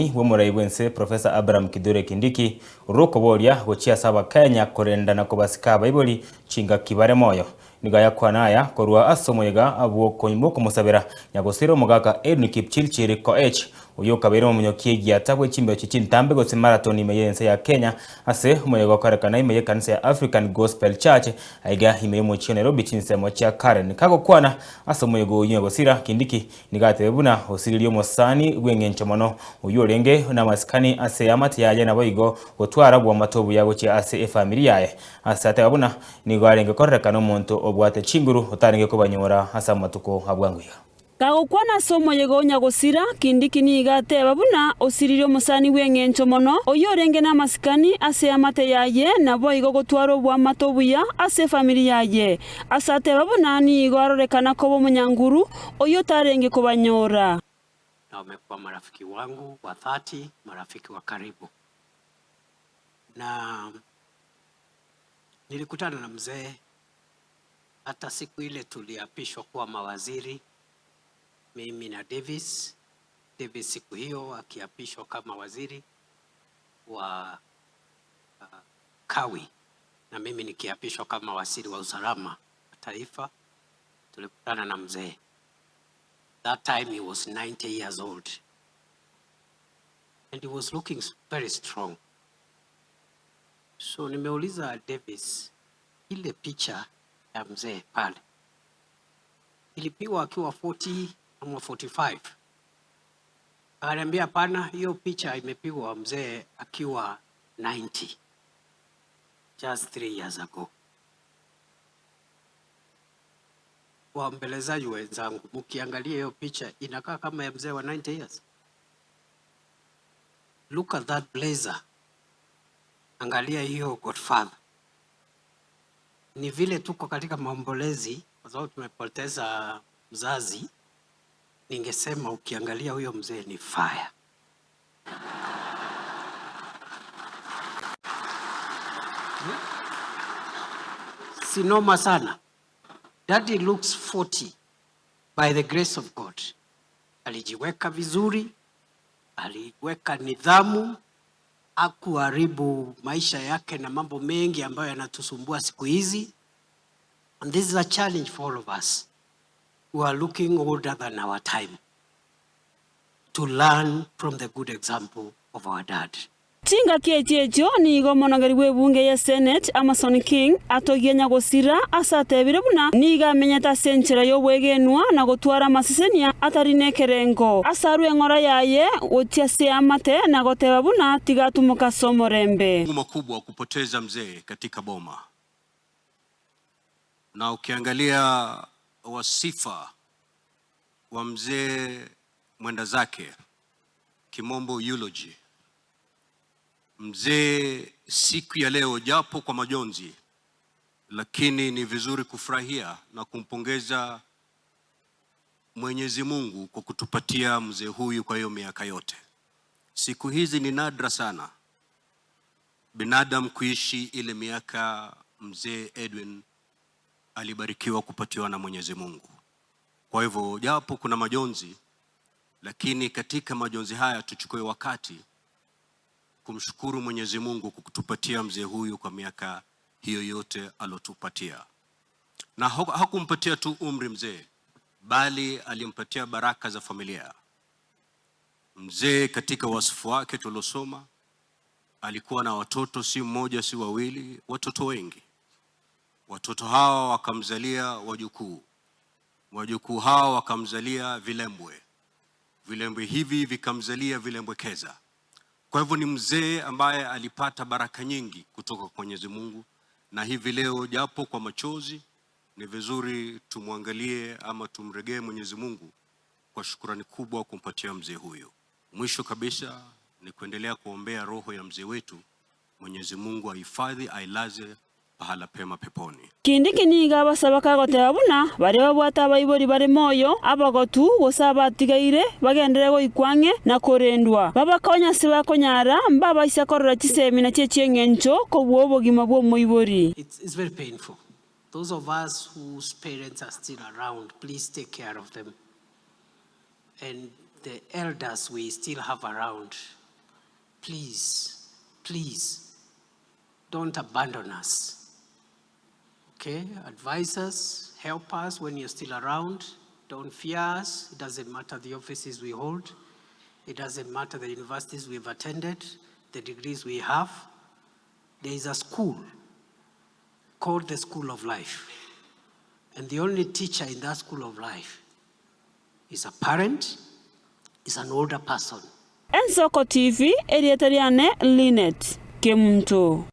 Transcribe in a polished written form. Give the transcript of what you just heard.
Musani w'omuraibwense Professor Abraham Kithure Kindiki urukoboria gochia saba Kenya korenda na kobasika baiboli chinga kibare moyo nigaya kwanaya korwa asomoyega abo koimo kumusabira nyagosiro mugaka Edwin Kipchirchir Koech uyo kabere omunyokie giatabwe chimbe chinchintambe gose marathon imeyense ya Kenya ase umuyogo karekana imeye kanisa ya African Gospel Church aiga imeye mochio Nairobi chinsemo cha Karen kago kwana asomoyego nyagosira Kindiki nigate buna osiririo Musani gwengencho mono uyo renge na maskani ase amate yaje na boigo gotwara bwa matobu yago chi ase family yae asate abuna nigwarenge korekana omonto obwate chinguru utarenge kubanyora asa matuko abwanguya Gagukwana somo yego nyagosira Kindiki nigate babuna osiririo Musani gwengencho mono uyo renge na maskani ase amate yaye na boigo gotwaro bwa matobu ya ase family yaye asate babuna nigwarorekana kobo munyanguru uyo tarenge kubanyora na wamekuwa marafiki wangu wa 30, marafiki wa karibu. Na nilikutana na mzee hata siku ile tuliapishwa kuwa mawaziri, mimi na Davis siku hiyo akiapishwa kama waziri wa Kawi na mimi nikiapishwa kama waziri wa usalama wa taifa. Tulikutana na mzee. That time he was 90 years old and he was looking very strong. So nimeuliza Davis, ile picha ya mzee pale ilipigwa akiwa 40 ama 45? Akaniambia hapana, hiyo picha imepigwa mzee akiwa 90, just 3 years ago. Waombelezaji wenzangu, mkiangalia hiyo picha inakaa kama ya mzee wa 90 years. Look at that blazer. Angalia hiyo Godfather. Ni vile tuko katika maombolezi kwa sababu tumepoteza mzazi. Ningesema ukiangalia huyo mzee ni fire. Sinoma sana. Daddy looks 40 by the grace of God. Alijiweka vizuri, aliweka nidhamu, hakuharibu maisha yake na mambo mengi ambayo yanatusumbua siku hizi. And this is a challenge for all of us who are looking older than our time to learn from the good example of our dad. Tinga kiechecho nigo monogeri webunge ya Senate Amason King atogie nyagosira asatebire buna niga menyeta senchera yo bwegenwa na gotwara masisenia atarine kerengo asarwe ngora yaye otia se amate na goteba buna tigatumuka somorembe makubwa kupoteza mzee katika boma. Na ukiangalia wasifa wa mzee mwenda zake, kimombo eulogy, mzee siku ya leo japo kwa majonzi, lakini ni vizuri kufurahia na kumpongeza Mwenyezi Mungu kwa kutupatia mzee huyu kwa hiyo miaka yote. Siku hizi ni nadra sana binadamu kuishi ile miaka mzee Edwin alibarikiwa kupatiwa na Mwenyezi Mungu. Kwa hivyo japo kuna majonzi, lakini katika majonzi haya tuchukue wakati kumshukuru Mwenyezi Mungu kwa kutupatia mzee huyu kwa miaka hiyo yote alotupatia. Na hakumpatia tu umri mzee, bali alimpatia baraka za familia. Mzee katika wasifu wake tulosoma alikuwa na watoto si mmoja si wawili, watoto wengi. Watoto hawa wakamzalia wajukuu. Wajukuu hawa wakamzalia vilembwe. Vilembwe hivi vikamzalia vilembwe keza. Kwa hivyo ni mzee ambaye alipata baraka nyingi kutoka kwa Mwenyezi Mungu, na hivi leo japo kwa machozi ni vizuri tumwangalie ama tumregee Mwenyezi Mungu kwa shukrani kubwa kumpatia mzee huyo. Mwisho kabisa ni kuendelea kuombea roho ya mzee wetu, Mwenyezi Mungu ahifadhi ailaze pahala pema peponi. Kindiki niga basaba kagoteba buna bari babwata abayibori bari moyo abagotu gosaba tigaire bagendere go ikwange na korendwa babakonya siba konyara mbaba isakorora chisemina chechengencho ko bwobogima bwo moibori. It's very painful. Those of us whose parents are still around, please take care of them. And the elders we still have around, please, please, don't abandon us. Okay? Advise us, help us when you're still around. Don't fear us. It doesn't matter the offices we hold. It doesn't matter the universities we've attended, the degrees we have. There is a school called the School of Life. And the only teacher in that School of Life is a parent, is an older person. Ensoko TV, Erietariane Linet, Kemunto.